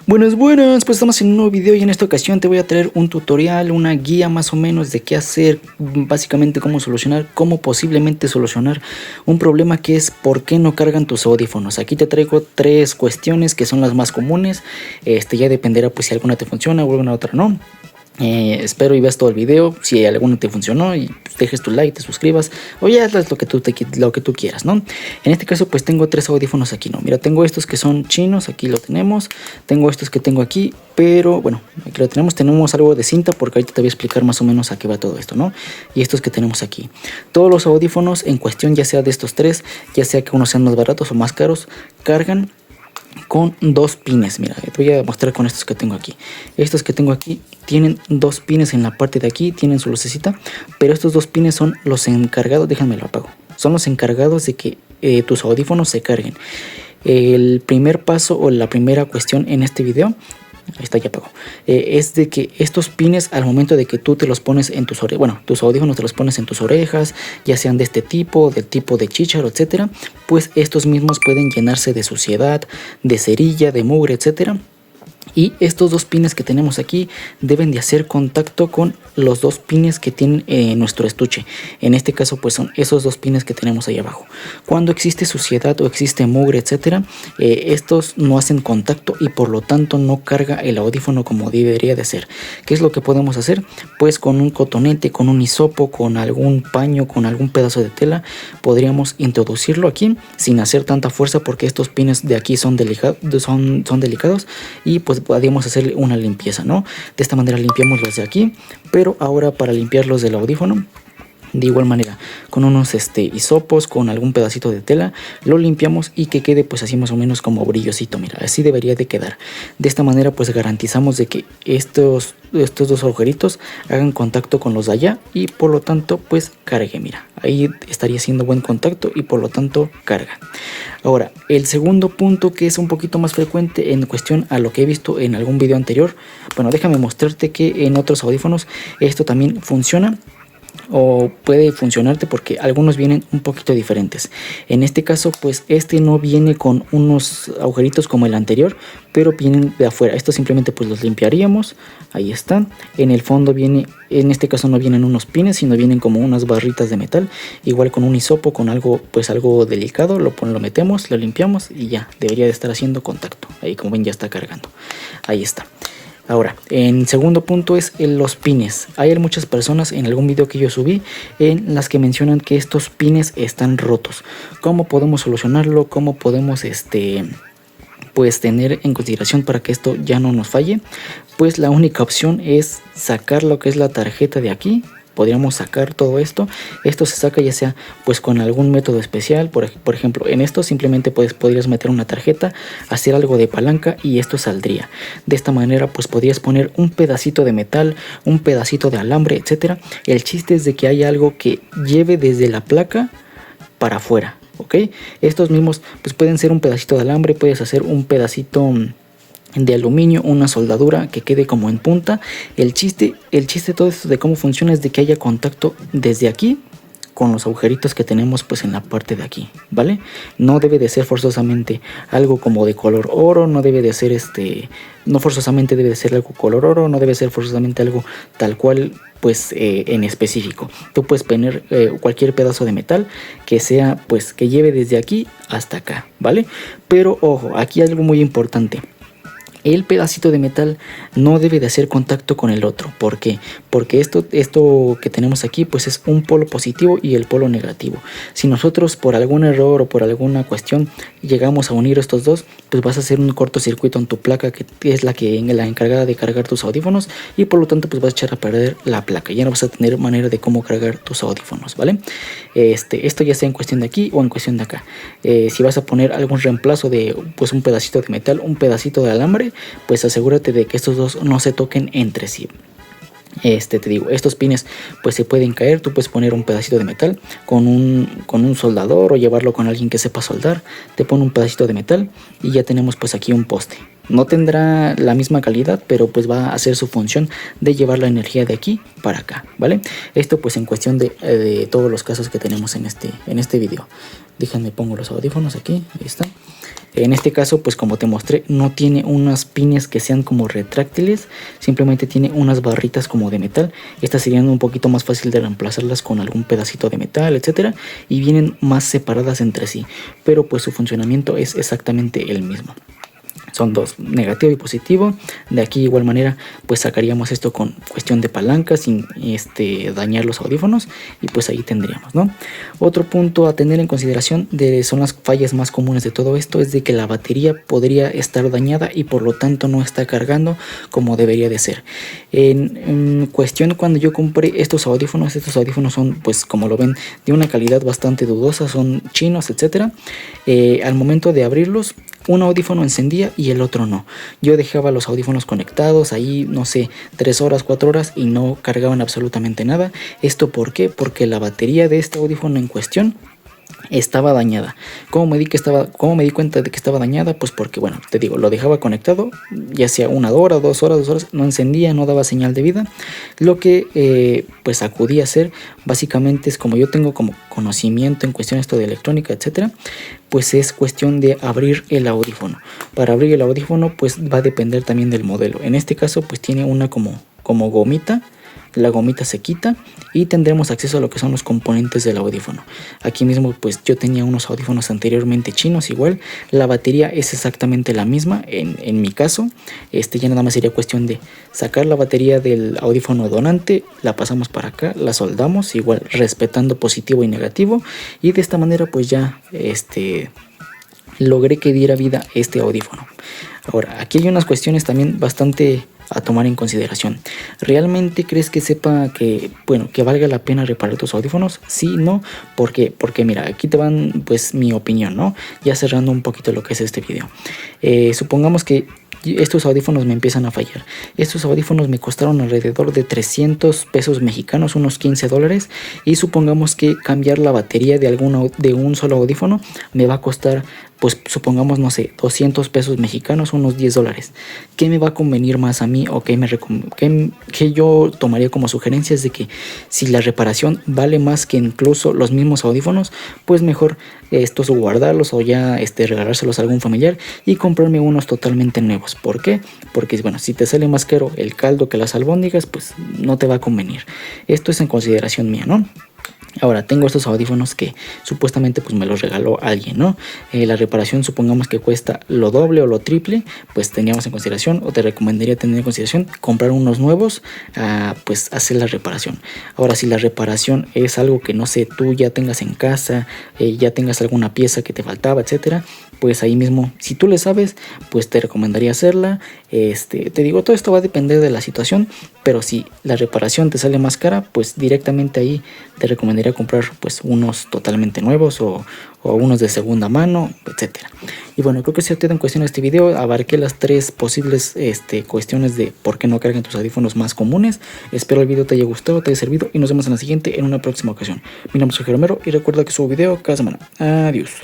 Buenas, buenas, pues estamos en un nuevo video y en esta ocasión te voy a traer un tutorial, una guía más o menos de qué hacer, básicamente cómo posiblemente solucionar un problema que es por qué no cargan tus audífonos. Aquí te traigo tres cuestiones que son las más comunes, ya dependerá pues si alguna te funciona o alguna otra no. Espero y veas todo el video, si alguno te funcionó y dejes tu like, te suscribas o ya haz lo que tú quieras, ¿no? En este caso pues tengo tres audífonos aquí, ¿no? Mira, tengo estos que son chinos, aquí lo tenemos. Tengo estos que tengo aquí, pero bueno, aquí lo tenemos algo de cinta porque ahorita te voy a explicar más o menos a qué va todo esto, ¿no? Y estos que tenemos aquí. Todos los audífonos en cuestión, ya sea de estos tres, ya sea que unos sean más baratos o más caros, cargan con dos pines. Mira, te voy a mostrar con estos que tengo aquí. Estos que tengo aquí tienen dos pines en la parte de aquí, tienen su lucecita, pero estos dos pines son los encargados, déjame lo apago, son los encargados de que tus audífonos se carguen. El primer paso o la primera cuestión en este video, ahí está, ya apagó, es de que estos pines, al momento de que tú te los pones en tus orejas, bueno, tus audífonos te los pones en tus orejas, ya sean de este tipo, del tipo de chícharo, etcétera, pues estos mismos pueden llenarse de suciedad, de cerilla, de mugre, etcétera. Y estos dos pines que tenemos aquí deben de hacer contacto con los dos pines que tienen nuestro estuche. En este caso pues son esos dos pines que tenemos ahí abajo. Cuando existe suciedad o existe mugre, etcétera, estos no hacen contacto y por lo tanto no carga el audífono como debería de ser. ¿Qué es lo que podemos hacer? Pues con un cotonete, con un hisopo, con algún paño, con algún pedazo de tela, podríamos introducirlo aquí sin hacer tanta fuerza porque estos pines de aquí son delicados y pues podríamos hacerle una limpieza, ¿no? De esta manera limpiamos los de aquí, pero ahora para limpiar los del audífono, de igual manera, con unos hisopos, con algún pedacito de tela, lo limpiamos y que quede pues así más o menos como brillosito. Mira, así debería de quedar. De esta manera pues garantizamos de que estos dos agujeritos hagan contacto con los de allá y por lo tanto pues cargue. Mira, ahí estaría haciendo buen contacto y por lo tanto carga. Ahora, el segundo punto que es un poquito más frecuente en cuestión a lo que he visto en algún video anterior, bueno, déjame mostrarte que en otros audífonos esto también funciona o puede funcionarte porque algunos vienen un poquito diferentes. En este caso pues este no viene con unos agujeritos como el anterior, pero vienen de afuera. Esto simplemente pues los limpiaríamos, ahí están. En el fondo viene, en este caso no vienen unos pines, sino vienen como unas barritas de metal, igual con un hisopo, con algo pues algo delicado, lo metemos, lo limpiamos y ya debería de estar haciendo contacto. Ahí como ven ya está cargando, ahí está. Ahora, en segundo punto es los pines. Hay muchas personas en algún video que yo subí en las que mencionan que estos pines están rotos. ¿Cómo podemos solucionarlo? ¿Cómo podemos pues tener en consideración para que esto ya no nos falle? Pues la única opción es sacar lo que es la tarjeta de aquí. Podríamos sacar todo esto. Esto se saca ya sea pues con algún método especial. Por ejemplo, en esto simplemente podrías meter una tarjeta, hacer algo de palanca y esto saldría. De esta manera pues podrías poner un pedacito de metal, un pedacito de alambre, etcétera. El chiste es de que haya algo que lleve desde la placa para afuera, ¿ok? Estos mismos pues pueden ser un pedacito de alambre, puedes hacer un pedacito de aluminio, una soldadura que quede como en punta. El chiste de todo esto de cómo funciona es de que haya contacto desde aquí con los agujeritos que tenemos pues en la parte de aquí, ¿vale? No debe de ser forzosamente algo como de color oro, no debe de ser no forzosamente debe de ser algo color oro, no debe ser forzosamente algo tal cual pues en específico. Tú puedes poner cualquier pedazo de metal que sea pues que lleve desde aquí hasta acá, ¿vale? Pero ojo, aquí hay algo muy importante. El pedacito de metal no debe de hacer contacto con el otro. ¿Por qué? Porque esto que tenemos aquí pues es un polo positivo y el polo negativo. Si nosotros por algún error o por alguna cuestión llegamos a unir estos dos, pues vas a hacer un cortocircuito en tu placa que es la encargada de cargar tus audífonos y por lo tanto pues vas a echar a perder la placa. Ya no vas a tener manera de cómo cargar tus audífonos, ¿vale? Esto ya sea en cuestión de aquí o en cuestión de acá. Si vas a poner algún reemplazo de pues un pedacito de metal, un pedacito de alambre, pues asegúrate de que estos dos no se toquen entre sí. Te digo, estos pines pues se pueden caer. Tú puedes poner un pedacito de metal con un soldador o llevarlo con alguien que sepa soldar. Te pone un pedacito de metal y ya tenemos pues aquí un poste. No tendrá la misma calidad, pero pues va a hacer su función de llevar la energía de aquí para acá, ¿vale? Esto pues en cuestión de todos los casos que tenemos en este video. Déjenme pongo los audífonos aquí, ahí está. En este caso, pues como te mostré, no tiene unas pines que sean como retráctiles, simplemente tiene unas barritas como de metal. Estas serían un poquito más fácil de reemplazarlas con algún pedacito de metal, etcétera, y vienen más separadas entre sí, pero pues su funcionamiento es exactamente el mismo. Son dos, negativo y positivo. De aquí, de igual manera, pues sacaríamos esto con cuestión de palanca sin dañar los audífonos, y pues ahí tendríamos, ¿no? Otro punto a tener en consideración son las fallas más comunes de todo esto, es de que la batería podría estar dañada y por lo tanto no está cargando como debería de ser. En cuestión, cuando yo compré estos audífonos son, pues como lo ven, de una calidad bastante dudosa, son chinos, etcétera. Al momento de abrirlos, un audífono encendía y el otro no. Yo dejaba los audífonos conectados ahí, no sé, 3 horas, 4 horas y no cargaban absolutamente nada. ¿Esto por qué? Porque la batería de este audífono en cuestión estaba dañada. ¿Cómo me di cuenta de que estaba dañada? Pues porque, bueno, te digo, lo dejaba conectado, ya sea 1 hora, 2 horas, 2 horas, no encendía, no daba señal de vida. Lo que pues acudí a hacer básicamente es, como yo tengo como conocimiento en cuestión esto de electrónica, etcétera, pues es cuestión de abrir el audífono. Para abrir el audífono pues va a depender también del modelo. En este caso pues tiene una como gomita. La gomita se quita y tendremos acceso a lo que son los componentes del audífono. Aquí mismo pues yo tenía unos audífonos anteriormente chinos igual. La batería es exactamente la misma en mi caso. Ya nada más sería cuestión de sacar la batería del audífono donante, la pasamos para acá, la soldamos igual respetando positivo y negativo, y de esta manera pues ya logré que diera vida este audífono. Ahora, aquí hay unas cuestiones también bastante a tomar en consideración. ¿Realmente crees que sepa que, bueno, que valga la pena reparar tus audífonos? Sí, no. ¿Por qué? Porque mira, aquí te van pues mi opinión, ¿no? Ya cerrando un poquito lo que es este video. Supongamos que estos audífonos me empiezan a fallar. Estos audífonos me costaron alrededor de 300 pesos mexicanos, unos 15 dólares. Y supongamos que cambiar la batería de un solo audífono me va a costar, pues supongamos, no sé, 200 pesos mexicanos, unos 10 dólares. ¿Qué me va a convenir más a mí o qué yo tomaría como sugerencias de que si la reparación vale más que incluso los mismos audífonos, pues mejor estos guardarlos o ya regalárselos a algún familiar y comprarme unos totalmente nuevos? ¿Por qué? Porque bueno, si te sale más caro el caldo que las albóndigas, pues no te va a convenir. Esto es en consideración mía, ¿no? Ahora, tengo estos audífonos que supuestamente pues me los regaló alguien, ¿no? La reparación supongamos que cuesta lo doble o lo triple, pues teníamos en consideración, o te recomendaría tener en consideración comprar unos nuevos, pues hacer la reparación. Ahora, si la reparación es algo que no sé, tú ya tengas en casa, ya tengas alguna pieza que te faltaba, etcétera, pues ahí mismo, si tú le sabes, pues te recomendaría hacerla. Te digo, todo esto va a depender de la situación, pero si la reparación te sale más cara, pues directamente ahí te recomendaría comprar pues unos totalmente nuevos o unos de segunda mano, etcétera. Y bueno, creo que se en cuestión de este video abarqué las 3 posibles cuestiones de por qué no cargan tus audífonos más comunes. Espero el video te haya gustado, te haya servido, y nos vemos en la siguiente en una próxima ocasión. Mi nombre es Jorge Romero y recuerda que subo video cada semana. Adiós.